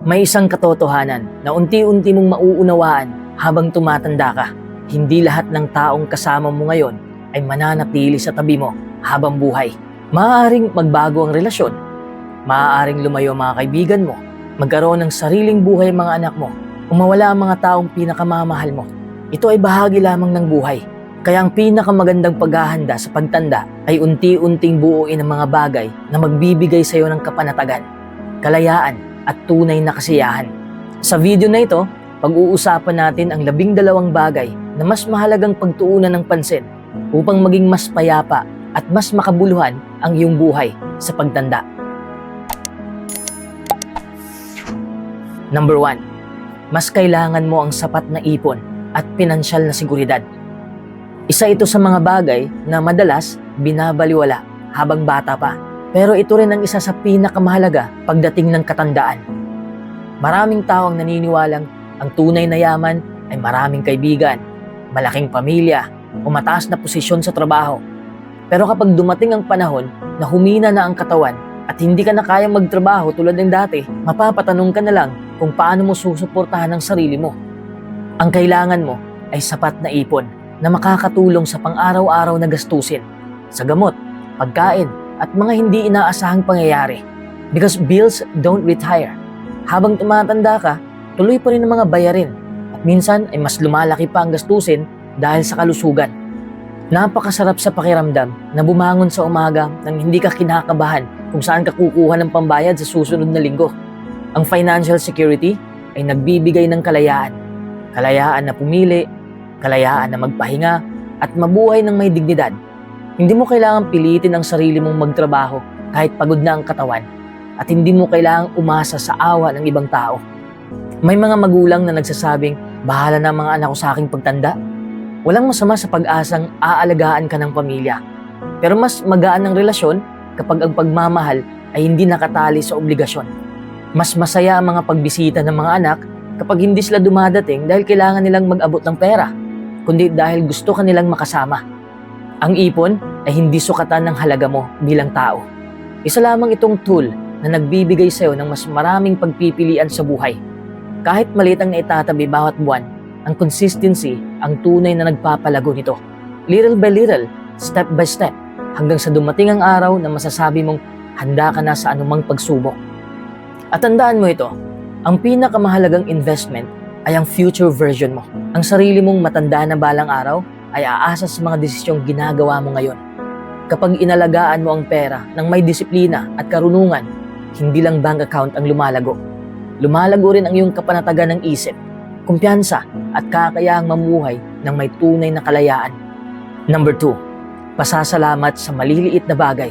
May isang katotohanan na unti-unti mong mauunawaan habang tumatanda ka. Hindi lahat ng taong kasama mo ngayon ay mananatili sa tabi mo habang buhay. Maaaring magbago ang relasyon. Maaaring lumayo ang mga kaibigan mo. Magkaroon ng sariling buhay ang mga anak mo. O mawala ang mga taong pinakamamahal mo. Ito ay bahagi lamang ng buhay. Kaya ang pinakamagandang paghahanda sa pagtanda ay unti-unting buuin ang mga bagay na magbibigay sa iyo ng kapanatagan, kalayaan at tunay na kasiyahan. Sa video na ito, pag-uusapan natin ang 12 bagay na mas mahalagang pagtuunan ng pansin upang maging mas payapa at mas makabuluhan ang iyong buhay sa pagtanda. Number 1. Mas kailangan mo ang sapat na ipon at pinansyal na seguridad. Isa ito sa mga bagay na madalas binabaliwala habang bata pa. Pero ito rin ang isa sa pinakamahalaga pagdating ng katandaan. Maraming tao ang naniniwalang ang tunay na yaman ay maraming kaibigan, malaking pamilya, o mataas na posisyon sa trabaho. Pero kapag dumating ang panahon na humina na ang katawan at hindi ka na kayang magtrabaho tulad ng dati, mapapatanong ka na lang kung paano mo susuportahan ang sarili mo. Ang kailangan mo ay sapat na ipon na makakatulong sa pang-araw-araw na gastusin, sa gamot, pagkain, at mga hindi inaasahang pangyayari. Because bills don't retire. Habang tumatanda ka, tuloy pa rin ang mga bayarin at minsan ay mas lumalaki pa ang gastusin dahil sa kalusugan. Napakasarap sa pakiramdam na bumangon sa umaga nang hindi ka kinakabahan kung saan ka kukuha ng pambayad sa susunod na linggo. Ang financial security ay nagbibigay ng kalayaan. Kalayaan na pumili, kalayaan na magpahinga at mabuhay ng may dignidad. Hindi mo kailangang pilitin ang sarili mong magtrabaho kahit pagod na ang katawan at hindi mo kailangang umasa sa awa ng ibang tao. May mga magulang na nagsasabing, bahala na ang mga anak ko sa aking pagtanda. Walang masama sa pag-asang aalagaan ka ng pamilya. Pero mas magaan ang relasyon kapag ang pagmamahal ay hindi nakatali sa obligasyon. Mas masaya ang mga pagbisita ng mga anak kapag hindi sila dumadating dahil kailangan nilang mag-abot ng pera, kundi dahil gusto ka nilang makasama. Ang ipon ay hindi sukatan ng halaga mo bilang tao. Isa lamang itong tool na nagbibigay sa iyo ng mas maraming pagpipilian sa buhay. Kahit maliit ang naitatabi bawat buwan, ang consistency ang tunay na nagpapalago nito. Little by little, step by step, hanggang sa dumating ang araw na masasabi mong handa ka na sa anumang pagsubok. At tandaan mo ito, ang pinakamahalagang investment ay ang future version mo. Ang sarili mong matanda na balang araw ay aasa sa mga desisyong ginagawa mo ngayon. Kapag inalagaan mo ang pera ng may disiplina at karunungan, hindi lang bank account ang lumalago. Lumalago rin ang iyong kapanatagan ng isip, kumpiyansa at kakayahang mamuhay ng may tunay na kalayaan. Number 2, pasasalamat sa maliliit na bagay.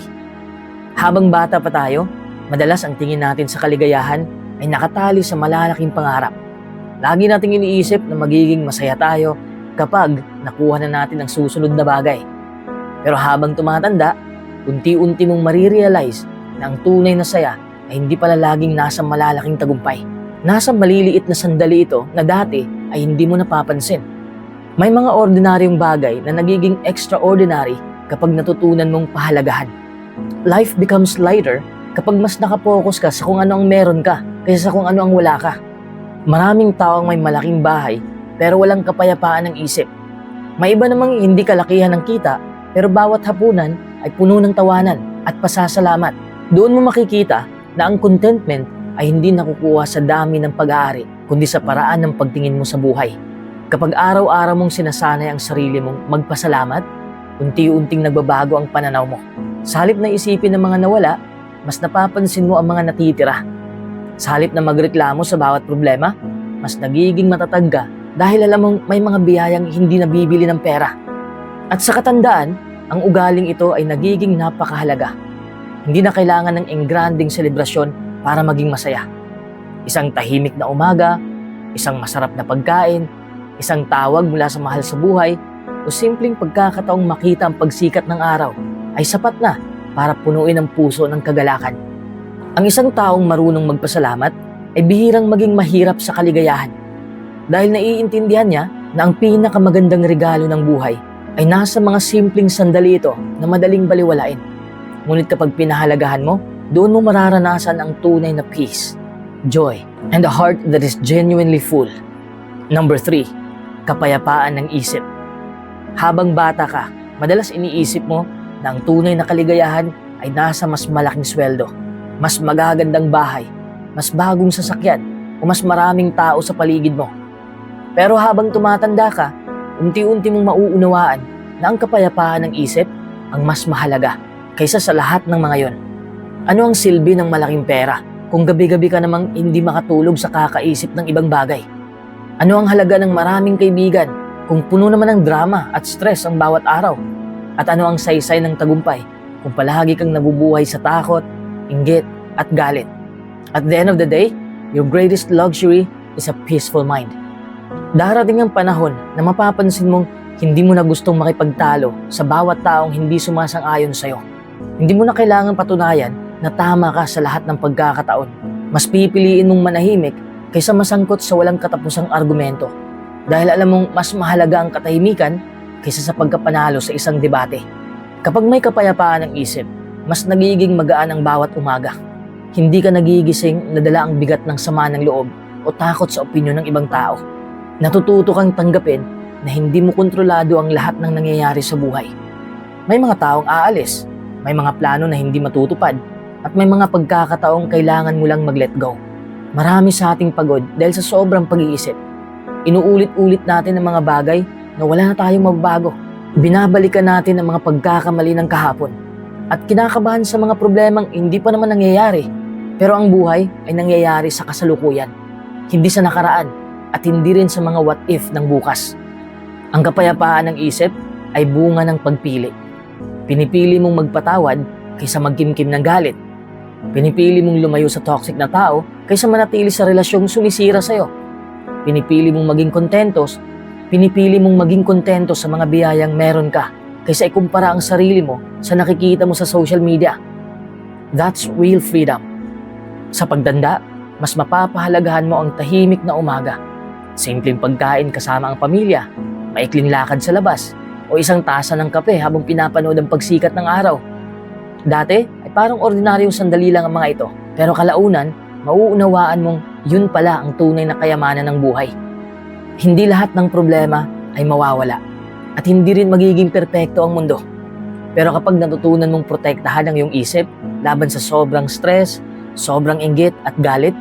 Habang bata pa tayo, madalas ang tingin natin sa kaligayahan ay nakatali sa malalaking pangarap. Lagi nating iniisip na magiging masaya tayo kapag nakuha na natin ang susunod na bagay. Pero habang tumatanda, unti-unti mong marirealize na ang tunay na saya ay hindi pala laging nasa malalaking tagumpay. Nasa maliliit na sandali ito na dati ay hindi mo napapansin. May mga ordinaryong bagay na nagiging extraordinary kapag natutunan mong pahalagahan. Life becomes lighter kapag mas nakapokus ka sa kung ano ang meron ka kaysa sa kung ano ang wala ka. Maraming tao ang may malaking bahay pero walang kapayapaan ng isip. May iba namang hindi kalakihan ng kita pero bawat hapunan ay puno ng tawanan at pasasalamat. Doon mo makikita na ang contentment ay hindi nakukuha sa dami ng pag-aari kundi sa paraan ng pagtingin mo sa buhay. Kapag araw-araw mong sinasanay ang sarili mong magpasalamat, unti-unting nagbabago ang pananaw mo. Sa halip na isipin ng mga nawala, mas napapansin mo ang mga natitira. Sa halip na magreklamo sa bawat problema, mas nagiging matatag ka dahil alam mong may mga biyayang hindi nabibili ng pera. At sa katandaan, ang ugaling ito ay nagiging napakahalaga. Hindi na kailangan ng engranding selebrasyon para maging masaya. Isang tahimik na umaga, isang masarap na pagkain, isang tawag mula sa mahal sa buhay, o simpleng pagkakataong makita ang pagsikat ng araw ay sapat na para punuin ang puso ng kagalakan. Ang isang taong marunong magpasalamat ay bihirang maging mahirap sa kaligayahan dahil naiintindihan niya na ang pinakamagandang regalo ng buhay ay nasa mga simpleng sandali ito na madaling baliwalain. Ngunit kapag pinahalagahan mo, doon mo mararanasan ang tunay na peace. joy, and a heart that is genuinely full. Number 3, kapayapaan ng isip. Habang bata ka, madalas iniisip mo na ang tunay na kaligayahan ay nasa mas malaking sweldo, mas magagandang bahay, mas bagong sasakyan, o mas maraming tao sa paligid mo. Pero habang tumatanda ka, unti-unti mong mauunawaan na ang kapayapaan ng isip ang mas mahalaga kaysa sa lahat ng mga yon. Ano ang silbi ng malaking pera kung gabi-gabi ka namang hindi makatulog sa kakaisip ng ibang bagay? Ano ang halaga ng maraming kaibigan kung puno naman ng drama at stress ang bawat araw? At ano ang saysay ng tagumpay kung palagi kang nabubuhay sa takot, inggit at galit? At the end of the day, your greatest luxury is a peaceful mind. Darating ang panahon na mapapansin mong hindi mo na gustong makipagtalo sa bawat taong hindi sumasang-ayon sa'yo. Hindi mo na kailangan patunayan na tama ka sa lahat ng pagkakataon. Mas pipiliin mong manahimik kaysa masangkot sa walang katapusang argumento. Dahil alam mong mas mahalaga ang katahimikan kaysa sa pagkapanalo sa isang debate. Kapag may kapayapaan ng isip, mas nagiging magaan ang bawat umaga. Hindi ka nagigising na dala ang bigat ng sama ng loob o takot sa opinyon ng ibang tao. Natututo kang tanggapin na hindi mo kontrolado ang lahat ng nangyayari sa buhay. May mga taong aalis, may mga plano na hindi matutupad, at may mga pagkakataong kailangan mo lang mag-let go. Marami sa ating pagod dahil sa sobrang pag-iisip. Inuulit-ulit natin ang mga bagay na wala na tayong magbago. Binabalikan natin ang mga pagkakamali ng kahapon at kinakabahan sa mga problemang hindi pa naman nangyayari. Pero ang buhay ay nangyayari sa kasalukuyan, hindi sa nakaraan, at hindi rin sa mga what if ng bukas. Ang kapayapaan ng isip ay bunga ng pagpili. Pinipili mong magpatawad kaysa magkimkim ng galit. Pinipili mong lumayo sa toxic na tao kaysa manatili sa relasyong sumisira sa'yo. Pinipili mong maging kontento sa mga biyayang meron ka kaysa ikumpara ang sarili mo sa nakikita mo sa social media. That's real freedom. Sa pagdanda, mas mapapahalagahan mo ang tahimik na umaga. Simpleng pagkain kasama ang pamilya, maikling lakad sa labas, o isang tasa ng kape habang pinapanood ang pagsikat ng araw. Dati ay parang ordinaryong sandali lang ang mga ito, pero kalaunan, mauunawaan mong yun pala ang tunay na kayamanan ng buhay. Hindi lahat ng problema ay mawawala, at hindi rin magiging perpekto ang mundo. Pero kapag natutunan mong protektahan ang iyong isip laban sa sobrang stress, sobrang inggit at galit,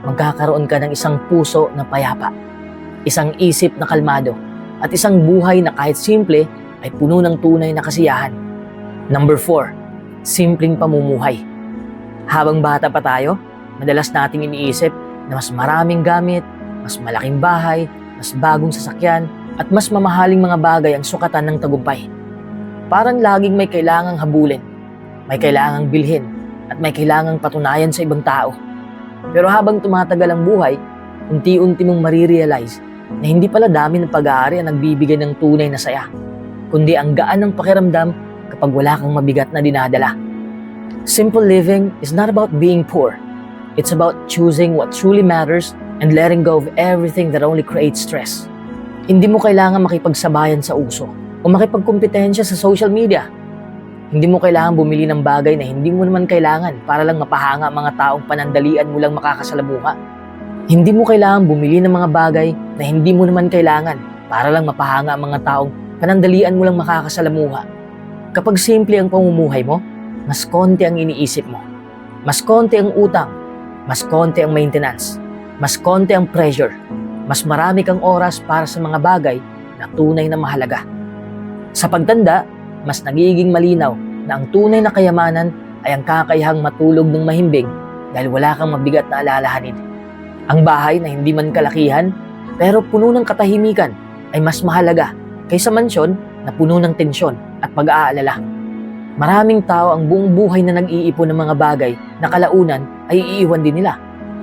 magkakaroon ka ng isang puso na payapa, isang isip na kalmado, at isang buhay na kahit simple ay puno ng tunay na kasiyahan. Number 4, simpleng pamumuhay. Habang bata pa tayo, madalas nating iniisip na mas maraming gamit, mas malaking bahay, mas bagong sasakyan, at mas mamahaling mga bagay ang sukatan ng tagumpay. Parang laging may kailangang habulin, may kailangang bilhin, at may kailangang patunayan sa ibang tao. Pero habang tumatagal ang buhay, unti-unti mong marirealize na hindi pala dami ng pag-aari ang nagbibigay ng tunay na saya, kundi ang gaan ng pakiramdam kapag wala kang mabigat na dinadala. Simple living is not about being poor. It's about choosing what truly matters and letting go of everything that only creates stress. Hindi mo kailangan makipagsabayan sa uso o makipagkompetensya sa social media. Hindi mo kailangan bumili ng bagay na hindi mo naman kailangan para lang mapahanga mga taong panandalian mo lang makakasalamuha. Hindi mo kailangan bumili ng mga bagay na hindi mo naman kailangan para lang mapahanga mga taong panandalian mo lang makakasalamuha. Kapag simple ang pamumuhay mo, mas konti ang iniisip mo. Mas konti ang utang, mas konti ang maintenance, mas konti ang pressure, mas marami kang oras para sa mga bagay na tunay na mahalaga. Sa pagtanda, mas nagiging malinaw na ang tunay na kayamanan ay ang kakayahang matulog ng mahimbing dahil wala kang mabigat na alalahanin. Ang bahay na hindi man kalakihan pero puno ng katahimikan ay mas mahalaga kaysa mansyon na puno ng tensyon at pag-aalala. Maraming tao ang buong buhay na nag-iipon ng mga bagay na kalaunan ay iiwan din nila.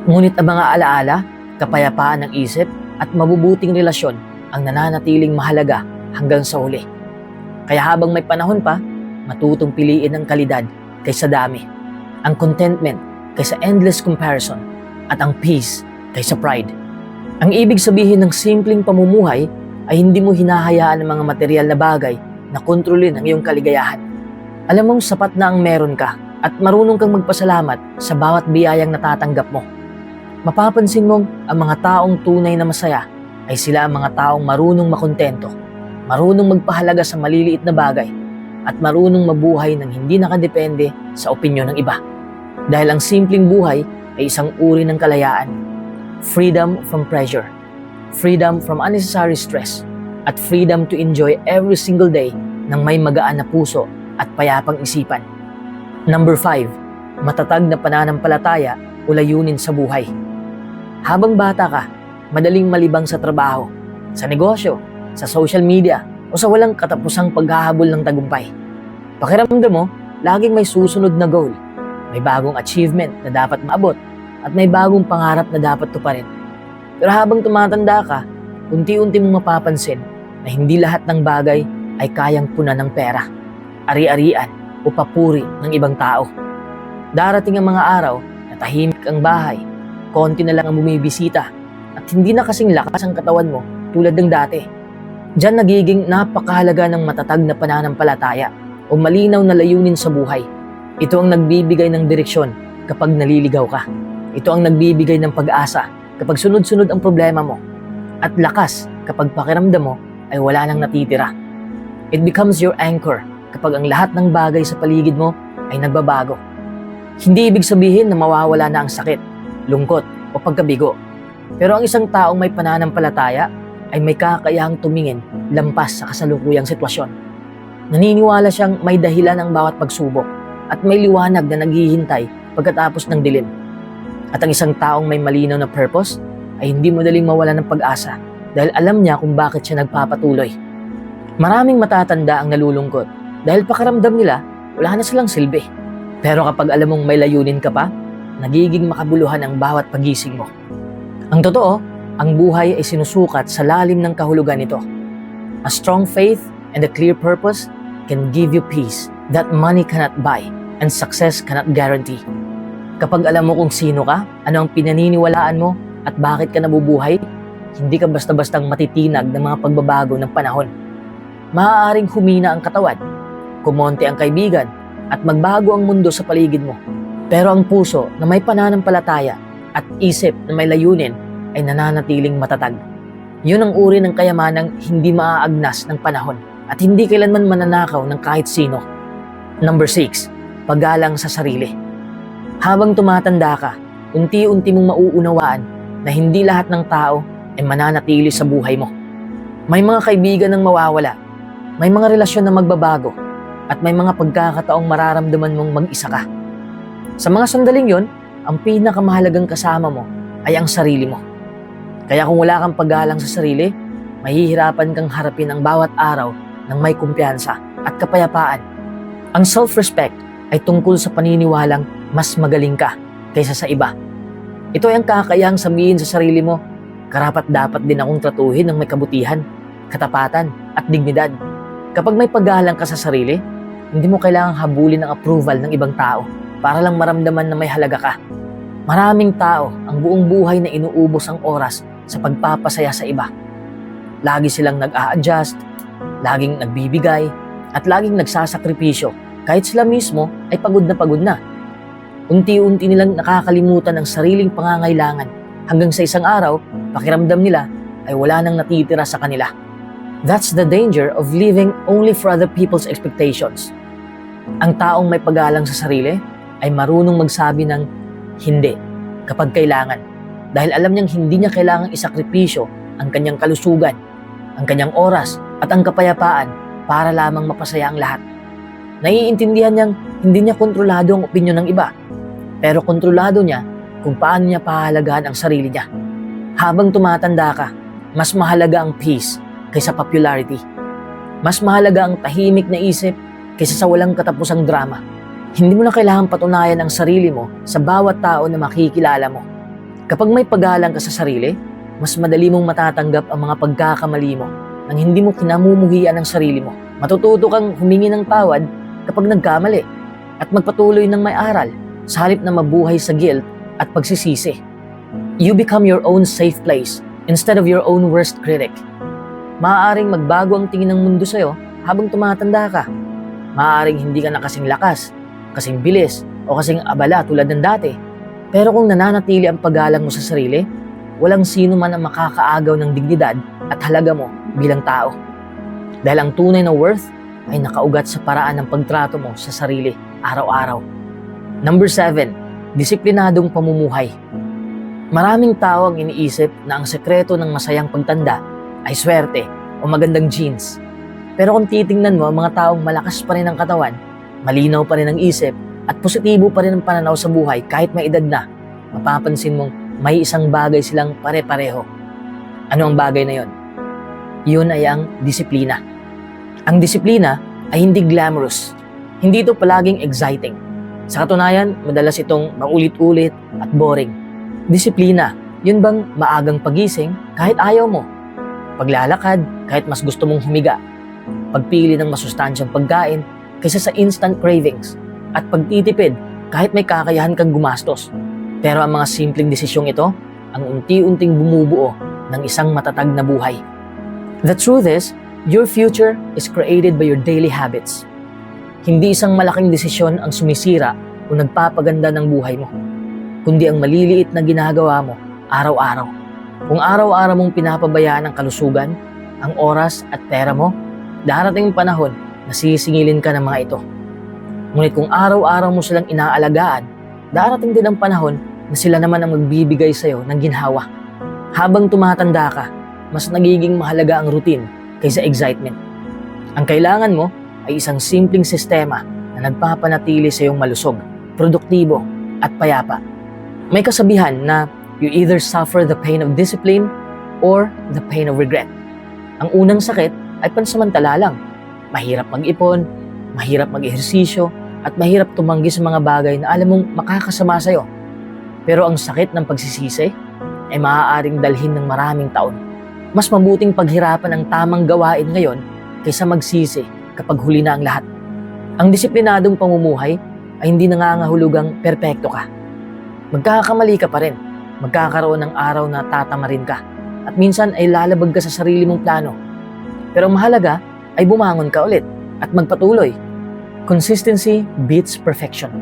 Ngunit ang mga alaala, kapayapaan ng isip at mabubuting relasyon ang nananatiling mahalaga hanggang sa huli. Kaya habang may panahon pa, matutong piliin ang kalidad kaysa dami, ang contentment kaysa endless comparison, at ang peace kaysa pride. Ang ibig sabihin ng simpleng pamumuhay ay hindi mo hinahayaan ng mga material na bagay na kontrolin ang iyong kaligayahan. Alam mong sapat na ang meron ka at marunong kang magpasalamat sa bawat biyayang natatanggap mo. Mapapansin mong ang mga taong tunay na masaya ay sila ang mga taong marunong makontento, marunong magpahalaga sa maliliit na bagay, at marunong mabuhay ng hindi nakadepende sa opinyon ng iba. Dahil ang simpleng buhay ay isang uri ng kalayaan. Freedom from pressure, freedom from unnecessary stress, at freedom to enjoy every single day ng may magaan na puso at payapang isipan. Number 5, matatag na pananampalataya o layunin sa buhay. Habang bata ka, madaling malibang sa trabaho, sa negosyo, sa social media, o sa walang katapusang paghahabol ng tagumpay. Pakiramdam mo, laging may susunod na goal, may bagong achievement na dapat maabot, at may bagong pangarap na dapat tuparin. Pero habang tumatanda ka, unti-unti mong mapapansin na hindi lahat ng bagay ay kayang punan ng pera, ari-arian, o papuri ng ibang tao. Darating ang mga araw na tahimik ang bahay, konti na lang ang bumibisita, at hindi na kasing lakas ang katawan mo tulad ng dati. Diyan nagiging napakahalaga ng matatag na pananampalataya o malinaw na layunin sa buhay. Ito ang nagbibigay ng direksyon kapag naliligaw ka. Ito ang nagbibigay ng pag-asa kapag sunod-sunod ang problema mo, at lakas kapag pakiramdam mo ay wala nang natitira. It becomes your anchor kapag ang lahat ng bagay sa paligid mo ay nagbabago. Hindi ibig sabihin na mawawala na ang sakit, lungkot o pagkabigo. Pero ang isang taong may pananampalataya ay may kakayahang tumingin lampas sa kasalukuyang sitwasyon. Naniniwala siyang may dahilan ang bawat pagsubok at may liwanag na naghihintay pagkatapos ng dilim. At ang isang taong may malinaw na purpose ay hindi madaling mawala ng pag-asa dahil alam niya kung bakit siya nagpapatuloy. Maraming matatanda ang nalulungkot dahil pakiramdam nila wala na silang silbi. Pero kapag alam mong may layunin ka pa, nagiging makabuluhan ang bawat pagising mo. Ang totoo, ang buhay ay sinusukat sa lalim ng kahulugan nito. A strong faith and a clear purpose can give you peace that money cannot buy and success cannot guarantee. Kapag alam mo kung sino ka, ano ang pinaniniwalaan mo, at bakit ka nabubuhay, hindi ka basta-bastang matitinag ng mga pagbabago ng panahon. Maaaring humina ang katawan, kumonti ang kaibigan, at magbago ang mundo sa paligid mo. Pero ang puso na may pananampalataya at isip na may layunin ay nananatiling matatag. Yun ang uri ng kayamanang hindi maaagnas ng panahon at hindi kailanman mananakaw ng kahit sino. Number 6, paggalang sa sarili. Habang tumatanda ka, unti-unti mong mauunawaan na hindi lahat ng tao ay mananatili sa buhay mo. May mga kaibigan ang mawawala, may mga relasyon na magbabago, at may mga pagkakataong mararamdaman mong mag-isa ka. Sa mga sandaling yon, ang pinakamahalagang kasama mo ay ang sarili mo. Kaya kung wala kang paggalang sa sarili, mahihirapan kang harapin ang bawat araw ng may kumpiyansa at kapayapaan. Ang self-respect ay tungkol sa paniniwalang mas magaling ka kaysa sa iba. Ito ay ang kakayahang sabihin sa sarili mo, karapat-dapat din akong tratuhin ng may kabutihan, katapatan at dignidad. Kapag may paggalang ka sa sarili, hindi mo kailangang habulin ang approval ng ibang tao para lang maramdaman na may halaga ka. Maraming tao ang buong buhay na inuubos ang oras sa pagpapasaya sa iba. Lagi silang nag-a-adjust, laging nagbibigay, at laging nagsasakripisyo kahit sila mismo ay pagod na. Unti-unti nilang nakakalimutan ang sariling pangangailangan hanggang sa isang araw, pakiramdam nila ay wala nang natitira sa kanila. That's the danger of living only for other people's expectations. Ang taong may paggalang sa sarili ay marunong magsabi ng hindi kapag kailangan dahil alam niyang hindi niya kailangang isakripisyo ang kanyang kalusugan, ang kanyang oras at ang kapayapaan para lamang mapasaya ang lahat. Naiintindihan niyang hindi niya kontrolado ang opinyon ng iba, pero kontrolado niya kung paano niya pahalagahan ang sarili niya. Habang tumatanda ka, mas mahalaga ang peace kaysa popularity. Mas mahalaga ang tahimik na isip kaysa sa walang katapusang drama. Hindi mo na kailangan patunayan ang sarili mo sa bawat tao na makikilala mo. Kapag may paggalang ka sa sarili, mas madali mong matatanggap ang mga pagkakamali mo nang hindi mo kinamumuhian ang sarili mo. Matututo kang humingi ng tawad kapag nagkamali at magpatuloy ng may aral sa halip na mabuhay sa guilt at pagsisisi. You become your own safe place instead of your own worst critic. Maaaring magbago ang tingin ng mundo sa'yo habang tumatanda ka. Maaaring hindi ka na kasing lakas, kasing bilis, o kasing abala tulad ng dati. Pero kung nananatili ang paggalang mo sa sarili, walang sino man ang makakaagaw ng dignidad at halaga mo bilang tao. Dahil ang tunay na worth ay nakaugat sa paraan ng pagtrato mo sa sarili araw-araw. Number 7, disiplinadong pamumuhay. Maraming tao ang iniisip na ang sekreto ng masayang pagtanda ay swerte o magandang genes. Pero kung titingnan mo ang mga taong malakas pa rin ang katawan, malinaw pa rin ang isip, at positibo pa rin ang pananaw sa buhay kahit may edad na, mapapansin mong may isang bagay silang pare-pareho. Ano ang bagay na yon? Yun ay ang disiplina. Ang disiplina ay hindi glamorous. Hindi ito palaging exciting. Sa katunayan, madalas itong maulit-ulit at boring. Disiplina, yun bang maagang pagising kahit ayaw mo? Paglalakad kahit mas gusto mong humiga. Pagpili ng masustansyang pagkain kaysa sa instant cravings. At pagtitipid kahit may kakayahan kang gumastos. Pero ang mga simpleng desisyong ito ang unti-unting bumubuo ng isang matatag na buhay. The truth is, your future is created by your daily habits. Hindi isang malaking desisyon ang sumisira o nagpapaganda ng buhay mo, kundi ang maliliit na ginagawa mo araw-araw. Kung araw-araw mong pinapabayaan ang kalusugan, ang oras at pera mo, darating ang panahon na sisingilin ka ng mga ito. Ngunit kung araw-araw mo silang inaalagaan, darating din ang panahon na sila naman ang magbibigay sa'yo ng ginhawa. Habang tumatanda ka, mas nagiging mahalaga ang routine kaysa excitement. Ang kailangan mo ay isang simpleng sistema na nagpapanatili sa iyong malusog, produktibo at payapa. May kasabihan na you either suffer the pain of discipline or the pain of regret. Ang unang sakit ay pansamantala lang. Mahirap mag-ipon, mahirap mag-ehersisyo, at mahirap tumanggi sa mga bagay na alam mong makakasama sa'yo. Pero ang sakit ng pagsisisi ay maaaring dalhin ng maraming taon. Mas mabuting paghirapan ang tamang gawain ngayon kaysa magsisi kapag huli na ang lahat. Ang disiplinadong pamumuhay ay hindi nangangahulugang perpekto ka. Magkakamali ka pa rin. Magkakaroon ng araw na tatamarin ka. At minsan ay lalabag ka sa sarili mong plano. Pero ang mahalaga ay bumangon ka ulit at magpatuloy. Consistency beats perfection.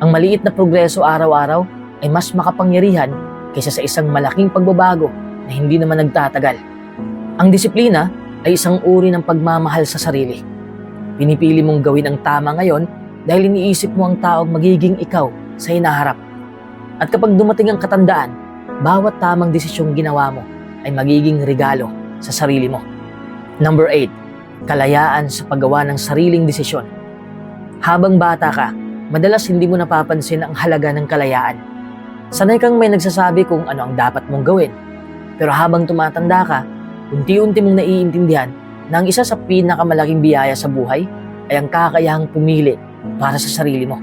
Ang maliit na progreso araw-araw ay mas makapangyarihan kaysa sa isang malaking pagbabago na hindi naman nagtatagal. Ang disiplina ay isang uri ng pagmamahal sa sarili. Pinipili mong gawin ang tama ngayon dahil iniisip mo ang taong magiging ikaw sa hinaharap. At kapag dumating ang katandaan, bawat tamang desisyong ginawa mo ay magiging regalo sa sarili mo. Number 8, kalayaan sa paggawa ng sariling desisyon. Habang bata ka, madalas hindi mo napapansin ang halaga ng kalayaan. Sanay kang may nagsasabi kung ano ang dapat mong gawin. Pero habang tumatanda ka, unti-unti mong naiintindihan na ang isa sa pinakamalaking biyaya sa buhay ay ang kakayahang pumili para sa sarili mo.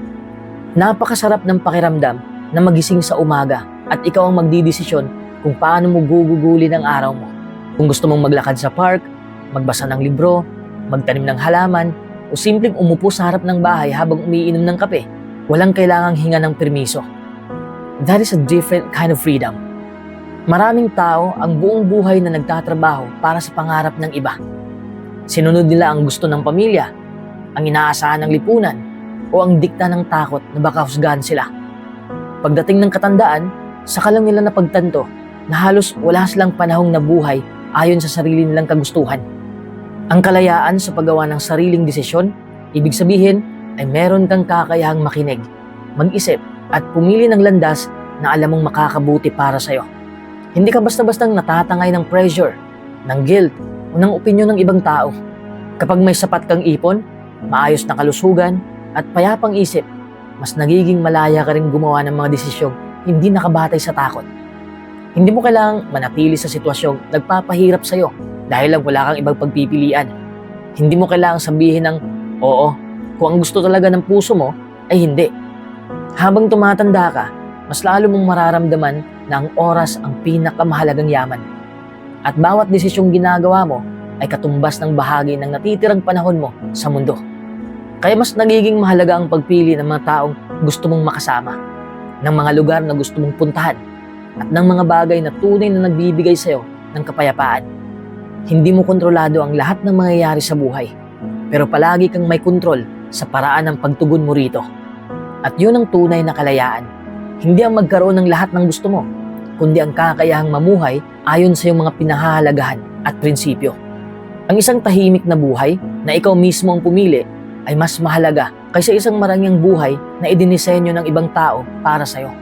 Napakasarap ng pakiramdam na magising sa umaga at ikaw ang magdidesisyon kung paano mo gugugulin ang araw mo. Kung gusto mong maglakad sa park, magbasa ng libro, magtanim ng halaman, o simpleng umupo sa harap ng bahay habang umiinom ng kape, walang kailangang hinga ng permiso. That is a different kind of freedom. Maraming tao ang buong buhay na nagtatrabaho para sa pangarap ng iba. Sinunod nila ang gusto ng pamilya, ang inaasahan ng lipunan, o ang dikta ng takot na baka husgahan sila. Pagdating ng katandaan, saka lang nila napagtanto na halos wala silang panahong nabuhay ayon sa sarili nilang kagustuhan. Ang kalayaan sa paggawa ng sariling desisyon, ibig sabihin ay meron kang kakayahang makinig, mag-isip at pumili ng landas na alam mong makakabuti para sa'yo. Hindi ka basta-bastang natatangay ng pressure, ng guilt o ng opinyon ng ibang tao. Kapag may sapat kang ipon, maayos na kalusugan at payapang isip, mas nagiging malaya ka rin gumawa ng mga desisyong hindi nakabatay sa takot. Hindi mo kailangang manatili sa sitwasyong nagpapahirap sa'yo dahil lang wala kang ibang pagpipilian. Hindi mo kailangang sabihin ng oo kung ang gusto talaga ng puso mo ay hindi. Habang tumatanda ka, mas lalo mong mararamdaman na ang oras ang pinakamahalagang yaman. At bawat desisyong ginagawa mo ay katumbas ng bahagi ng natitirang panahon mo sa mundo. Kaya mas nagiging mahalaga ang pagpili ng mga taong gusto mong makasama, ng mga lugar na gusto mong puntahan, at ng mga bagay na tunay na nagbibigay sa'yo ng kapayapaan. Hindi mo kontrolado ang lahat ng mangyayari sa buhay, pero palagi kang may kontrol sa paraan ng pagtugon mo rito. At yun ang tunay na kalayaan. Hindi ang magkaroon ng lahat ng gusto mo, kundi ang kakayahang mamuhay ayon sa iyong mga pinahahalagahan at prinsipyo. Ang isang tahimik na buhay na ikaw mismo ang pumili ay mas mahalaga kaysa isang marangyang buhay na idinisenyo ng ibang tao para sa iyo.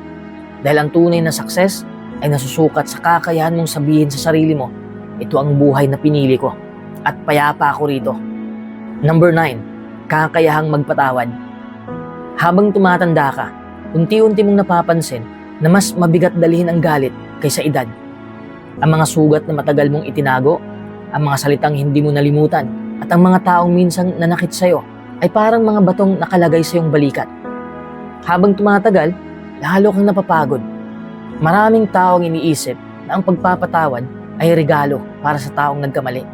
Dahil ang tunay na success ay nasusukat sa kakayahan mong sabihin sa sarili mo, ito ang buhay na pinili ko at payapa ako rito. Number 9, kakayahang magpatawad. Habang tumatanda ka, unti-unti mong napapansin na mas mabigat dalhin ang galit kaysa edad. Ang mga sugat na matagal mong itinago, ang mga salitang hindi mo nalimutan, at ang mga taong minsan nanakit sa'yo ay parang mga batong nakalagay sa iyong balikat. Habang tumatagal, lalo kang napapagod. Maraming taong iniisip na ang pagpapatawad ay regalo para sa taong nagkamali.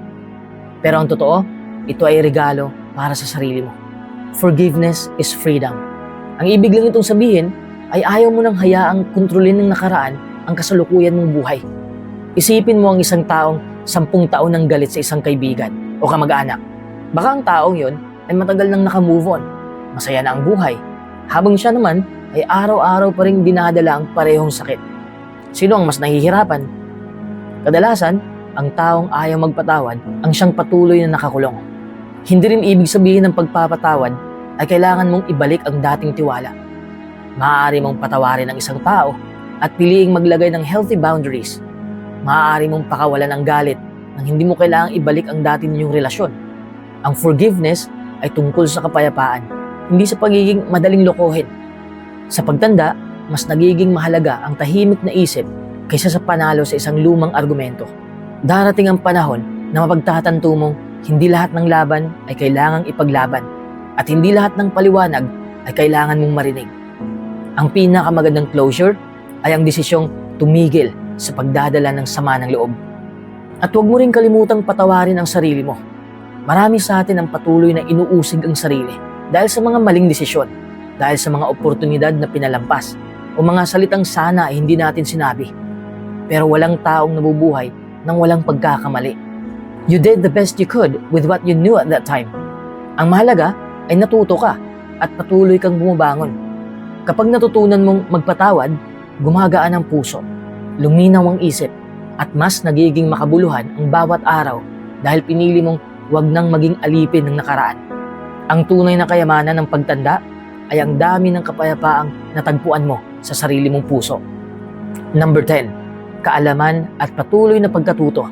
Pero ang totoo, ito ay regalo para sa sarili mo. Forgiveness is freedom. Ang ibig lang itong sabihin ay ayaw mo nang hayaang kontrolin ng nakaraan ang kasalukuyan mong buhay. Isipin mo ang isang taong 10 taon ng galit sa isang kaibigan o kamag-anak. Baka ang taong yon ay matagal nang nakamove on, masaya na ang buhay, habang siya naman ay araw-araw pa rin dinadala ang parehong sakit. Sino ang mas nahihirapan? Kadalasan, ang taong ayaw magpatawad ang siyang patuloy na nakakulong. Hindi rin ibig sabihin ng pagpapatawad ay kailangan mong ibalik ang dating tiwala. Maaari mong patawarin ang isang tao at piliing maglagay ng healthy boundaries. Maaari mong pakawalan ng galit nang hindi mo kailangang ibalik ang dati ninyong relasyon. Ang forgiveness ay tungkol sa kapayapaan, hindi sa pagiging madaling lokohin. Sa pagtanda, mas nagiging mahalaga ang tahimik na isip kaysa sa panalo sa isang lumang argumento. Darating ang panahon na mapagtatanto mong hindi lahat ng laban ay kailangang ipaglaban at hindi lahat ng paliwanag ay kailangan mong marinig. Ang pinakamagandang closure ay ang desisyong tumigil sa pagdadala ng sama ng loob. At huwag mo rin kalimutang patawarin ang sarili mo. Marami sa atin ang patuloy na inuusig ang sarili dahil sa mga maling desisyon, dahil sa mga oportunidad na pinalampas o mga salitang sana ay hindi natin sinabi. Pero walang taong nabubuhay nang walang pagkakamali. You did the best you could with what you knew at that time. Ang mahalaga ay natuto ka at patuloy kang bumabangon. Kapag natutunan mong magpatawad, gumagaan ang puso, luminaw ang isip, at mas nagiging makabuluhan ang bawat araw dahil pinili mong huwag nang maging alipin ng nakaraan. Ang tunay na kayamanan ng pagtanda ay ang dami ng kapayapaang natagpuan mo sa sarili mong puso. Number 10, kaalaman at patuloy na pagkatuto.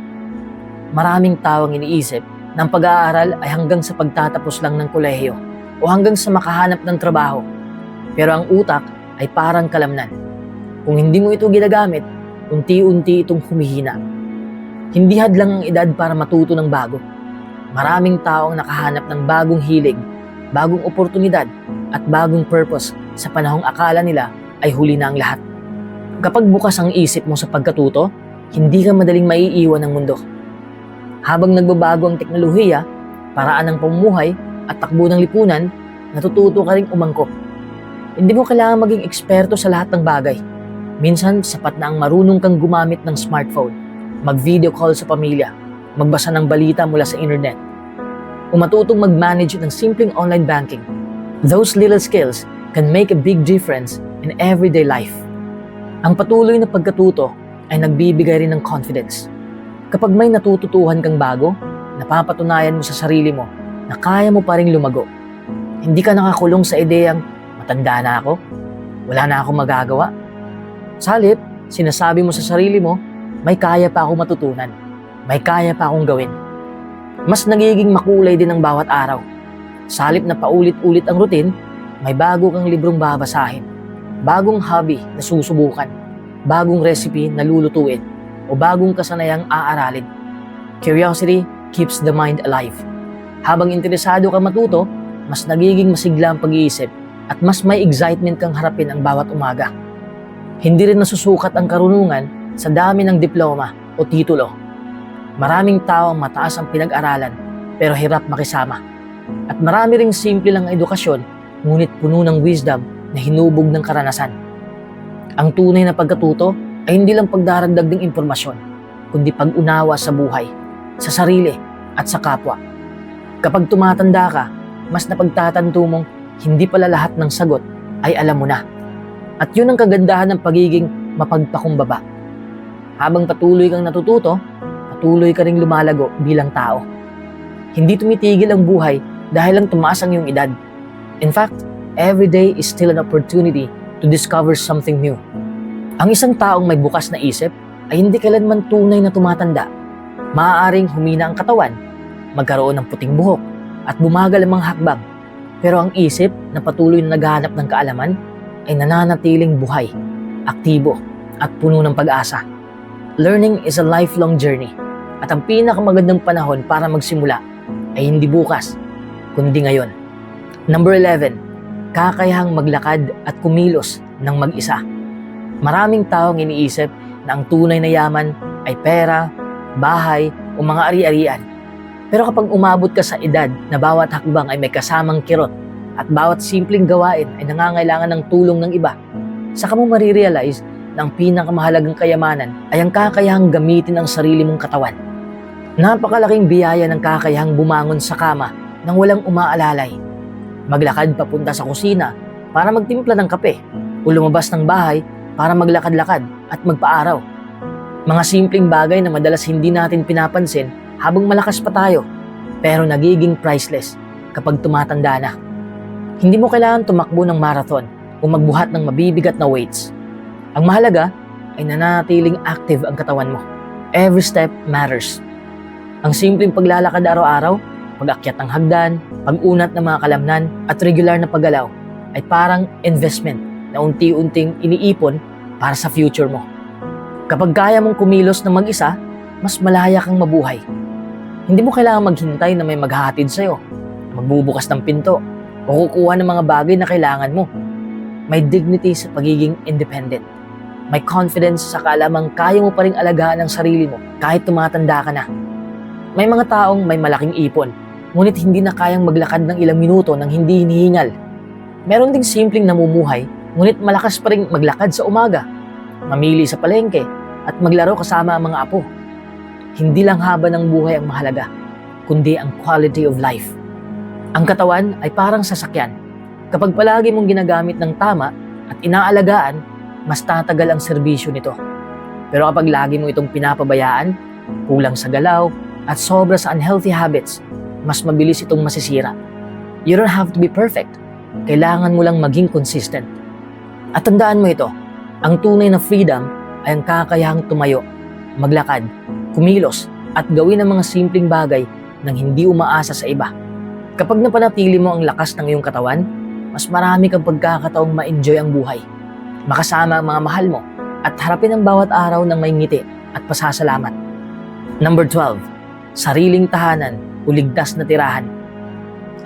Maraming taong iniisip na ang pag-aaral ay hanggang sa pagtatapos lang ng kolehiyo o hanggang sa makahanap ng trabaho. Pero ang utak ay parang kalamnan. Kung hindi mo ito ginagamit, unti-unti itong humihina. Hindi hadlang ang edad para matuto ng bago. Maraming taong nakahanap ng bagong hilig, bagong oportunidad at bagong purpose sa panahong akala nila ay huli na ang lahat. Kapag bukas ang isip mo sa pagkatuto, hindi ka madaling maiiwan ng mundo. Habang nagbabago ang teknolohiya, paraan ng pamumuhay at takbo ng lipunan, natututo ka ring umangkop. Hindi mo kailangan maging eksperto sa lahat ng bagay. Minsan, sapat na ang marunong kang gumamit ng smartphone, mag-video call sa pamilya, magbasa ng balita mula sa internet, o matutong mag-manage ng simpleng online banking. Those little skills can make a big difference in everyday life. Ang patuloy na pagkatuto ay nagbibigay rin ng confidence. Kapag may natututuhan kang bago, napapatunayan mo sa sarili mo na kaya mo pa rin lumago. Hindi ka nakakulong sa ideyang matanda na ako, wala na akong magagawa. Sa halip, sinasabi mo sa sarili mo, may kaya pa akong matutunan, may kaya pa akong gawin. Mas nagiging makulay din ang bawat araw. Sa halip na paulit-ulit ang routine, may bago kang librong babasahin, bagong hobby na susubukan, bagong recipe na lulutuin, o bagong kasanayang aaralin. Curiosity keeps the mind alive. Habang interesado ka matuto, mas nagiging masigla ang pag-iisip at mas may excitement kang harapin ang bawat umaga. Hindi rin nasusukat ang karunungan sa dami ng diploma o titulo. Maraming tao ang mataas ang pinag-aralan pero hirap makisama. At marami ring simple lang ang edukasyon ngunit puno ng wisdom na hinubog ng karanasan. Ang tunay na pagkatuto ay hindi lang pagdaragdag ng impormasyon, kundi pag-unawa sa buhay, sa sarili at sa kapwa. Kapag tumatanda ka, mas napagtatanto mong hindi pala lahat ng sagot ay alam mo na. At yun ang kagandahan ng pagiging mapagpakumbaba. Habang patuloy kang natututo, patuloy ka ring lumalago bilang tao. Hindi tumitigil ang buhay dahil lang tumaas ang iyong edad. In fact, every day is still an opportunity to discover something new. Ang isang taong may bukas na isip ay hindi kailanman tunay na tumatanda. Maaaring humina ang katawan, magkaroon ng puting buhok, at bumagal ang mga hakbang. Pero ang isip na patuloy na naghahanap ng kaalaman ay nananatiling buhay, aktibo, at puno ng pag-asa. Learning is a lifelong journey, at ang pinakamagandang panahon para magsimula ay hindi bukas, kundi ngayon. Number 11, kakayahang maglakad at kumilos ng mag-isa. Maraming taong iniisip na ang tunay na yaman ay pera, bahay, o mga ari-arian. Pero kapag umabot ka sa edad na bawat hakbang ay may kasamang kirot at bawat simpleng gawain ay nangangailangan ng tulong ng iba, saka mo marirealize na ang pinakamahalagang kayamanan ay ang kakayahang gamitin ang sarili mong katawan. Napakalaking biyaya ng kakayahang bumangon sa kama nang walang umaalalay, maglakad papunta sa kusina para magtimpla ng kape, o lumabas ng bahay para maglakad-lakad at magpaaraw. Mga simpleng bagay na madalas hindi natin pinapansin habang malakas pa tayo, pero nagiging priceless kapag tumatanda na. Hindi mo kailangan tumakbo ng marathon o magbuhat ng mabibigat na weights. Ang mahalaga ay nananatiling active ang katawan mo. Every step matters. Ang simpleng paglalakad araw-araw, pag-akyat ng hagdan, pag-unat ng mga kalamnan, at regular na paggalaw ay parang investment na unti-unting iniipon para sa future mo. Kapag kaya mong kumilos ng mag-isa, mas malaya kang mabuhay. Hindi mo kailangan maghintay na may maghahatid sa'yo, magbubukas ng pinto, o kukuha ng mga bagay na kailangan mo. May dignity sa pagiging independent. May confidence sa kaalamang kaya mo pa ring alagaan ang sarili mo kahit tumatanda ka na. May mga taong may malaking ipon, ngunit hindi na kayang maglakad ng ilang minuto nang hindi hinihingal. Meron ding simpleng namumuhay, ngunit malakas pa ring maglakad sa umaga, mamili sa palengke, at maglaro kasama ang mga apo. Hindi lang haba ng buhay ang mahalaga, kundi ang quality of life. Ang katawan ay parang sasakyan. Kapag palagi mong ginagamit ng tama at inaalagaan, mas tatagal ang serbisyo nito. Pero kapag lagi mo itong pinapabayaan, kulang sa galaw, at sobra sa unhealthy habits, mas mabilis itong masisira. You don't have to be perfect. Kailangan mo lang maging consistent. At tandaan mo ito, ang tunay na freedom ay ang kakayahang tumayo, maglakad, kumilos, at gawin ang mga simpleng bagay nang hindi umaasa sa iba. Kapag napanatili mo ang lakas ng iyong katawan, mas marami kang pagkakataong ma-enjoy ang buhay, makasama ang mga mahal mo, at harapin ang bawat araw ng may ngiti at pasasalamat. Number 12, sariling tahanan o ligtas na tirahan.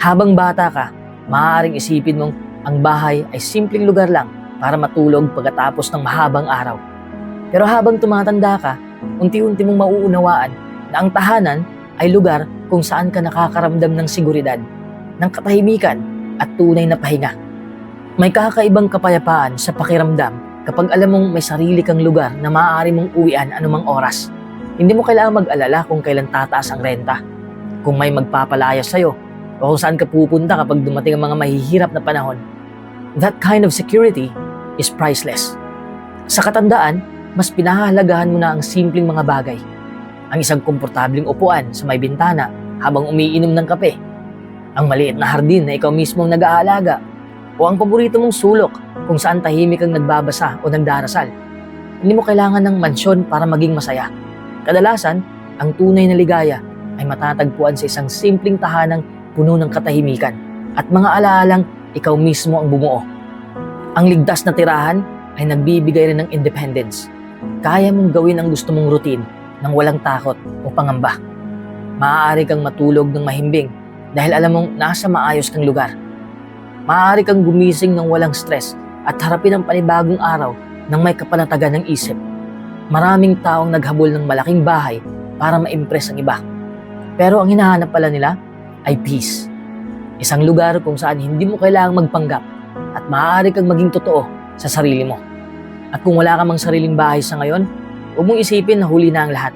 Habang bata ka, maaaring isipin mong ang bahay ay simpleng lugar lang para matulog pagkatapos ng mahabang araw. Pero habang tumatanda ka, unti-unti mong mauunawaan na ang tahanan ay lugar kung saan ka nakakaramdam ng seguridad, ng katahimikan at tunay na pahinga. May kakaibang kapayapaan sa pakiramdam kapag alam mong may sarili kang lugar na maaari mong uwian anumang oras. Hindi mo kailangan mag-alala kung kailan tataas ang renta, kung may magpapalaya sa'yo, o kung saan ka pupunta kapag dumating ang mga mahihirap na panahon. That kind of security is priceless. Sa katandaan, mas pinahahalagahan mo na ang simpleng mga bagay. Ang isang komportabling upuan sa may bintana habang umiinom ng kape, ang maliit na hardin na ikaw mismo ang nag-aalaga, o ang paborito mong sulok kung saan tahimik kang nagbabasa o nagdarasal. Hindi mo kailangan ng mansyon para maging masaya. Kadalasan, ang tunay na ligaya ay matatagpuan sa isang simpleng tahanang puno ng katahimikan at mga alaalang ikaw mismo ang bumuo. Ang ligtas na tirahan ay nagbibigay rin ng independence. Kaya mong gawin ang gusto mong routine nang walang takot o pangamba. Maaari kang matulog ng mahimbing dahil alam mong nasa maayos kang lugar. Maaari kang gumising ng walang stress at harapin ang panibagong araw ng may kapanatagan ng isip. Maraming taong naghabol ng malaking bahay para ma-impress ang iba. Pero ang hinahanap pala nila ay peace. Isang lugar kung saan hindi mo kailangang magpanggap at maaari kang maging totoo sa sarili mo. At kung wala ka mang sariling bahay sa ngayon, huwag mong isipin na huli na ang lahat.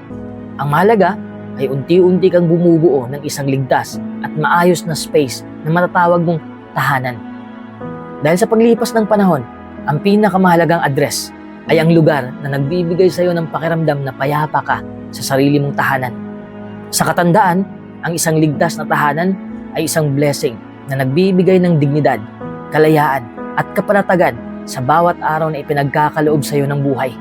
Ang mahalaga ay unti-unti kang bumubuo ng isang ligtas at maayos na space na matatawag mong tahanan. Dahil sa paglipas ng panahon, Ang pinakamahalagang address ay ang lugar na nagbibigay sa iyo ng pakiramdam na payapa ka sa sarili mong tahanan. Sa katandaan, ang isang ligtas na tahanan ay isang blessing na nagbibigay ng dignidad, kalayaan at kapanatagan sa bawat araw na ipinagkakaloob sa iyo ng buhay.